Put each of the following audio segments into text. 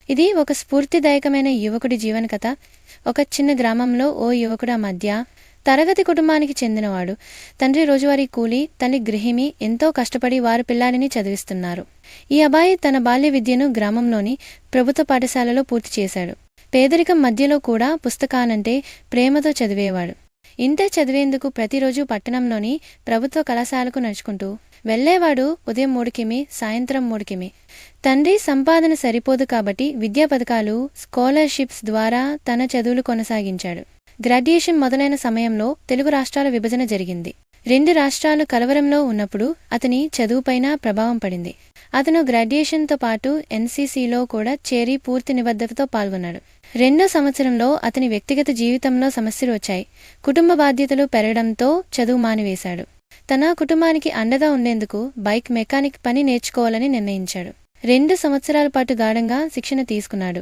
ఇది ఒక స్ఫూర్తిదాయకమైన యువకుడి జీవన కథ. ఒక చిన్న గ్రామంలో ఓ యువకుడు మధ్య తరగతి కుటుంబానికి చెందినవాడు. తండ్రి రోజువారీ కూలి, తల్లి గృహిణి. ఎంతో కష్టపడి వారి పిల్లాడిని చదివిస్తున్నారు. ఈ అబ్బాయి తన బాల్య విద్యను గ్రామంలోని ప్రభుత్వ పాఠశాలలో పూర్తి చేశాడు. పేదరికం మధ్యలో కూడా పుస్తకానంటే ప్రేమతో చదివేవాడు. ఇంటర్ చదివేందుకు ప్రతిరోజు పట్టణంలోని ప్రభుత్వ కళాశాలకు నడుచుకుంటూ వెళ్లేవాడు. ఉదయం 3 కిమి, సాయంత్రం 3 కిమి. తండ్రి సంపాదన సరిపోదు కాబట్టి విద్యా పథకాలు, స్కాలర్షిప్స్ ద్వారా తన చదువులు కొనసాగించాడు. గ్రాడ్యుయేషన్ మొదలైన సమయంలో తెలుగు రాష్ట్రాల విభజన జరిగింది. 2 రాష్ట్రాలు కలవరంలో ఉన్నప్పుడు అతని చదువుపైన ప్రభావం పడింది. అతను గ్రాడ్యుయేషన్తో పాటు ఎన్సీసీలో కూడా చేరి పూర్తి నిబద్ధతతో పాల్గొన్నాడు. 2వ సంవత్సరంలో అతని వ్యక్తిగత జీవితంలో సమస్యలు వచ్చాయి. కుటుంబ బాధ్యతలు పెరగడంతో చదువు మానివేశాడు. తన కుటుంబానికి అండగా ఉండేందుకు బైక్ మెకానిక్ పని నేర్చుకోవాలని నిర్ణయించాడు. 2 సంవత్సరాల పాటు గాఢంగా శిక్షణ తీసుకున్నాడు.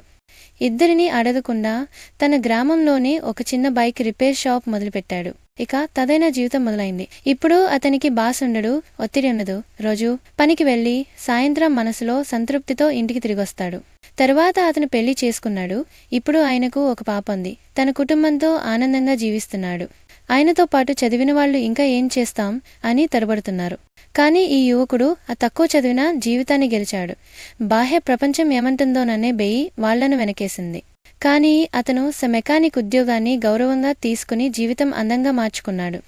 ఇద్దరిని అడగకుండా తన గ్రామంలోనే ఒక చిన్న బైక్ రిపేర్ షాప్ మొదలుపెట్టాడు. ఇక తదైన జీవితం మొదలైంది. ఇప్పుడు అతనికి బాస్ ఉండడు, ఒత్తిడి ఉండదు. రోజు పనికి వెళ్లి సాయంత్రం మనసులో సంతృప్తితో ఇంటికి తిరిగొస్తాడు. తరువాత అతను పెళ్లి చేసుకున్నాడు. ఇప్పుడు ఆయనకు ఒక పాప ఉంది. తన కుటుంబంతో ఆనందంగా జీవిస్తున్నాడు. ఆయనతో పాటు చదివిన వాళ్ళు ఇంకా ఏం చేస్తాం అని తడబడుతున్నారు. కానీ ఈ యువకుడు తక్కువ చదివిన జీవితాన్ని గెలిచాడు. బాహ్య ప్రపంచం ఏమంటుందోననే బెయ్యి వాళ్లను వెనకేసింది. కానీ అతను మెకానిక్ ఉద్యోగాన్ని గౌరవంగా తీసుకుని జీవితం అందంగా మార్చుకున్నాడు.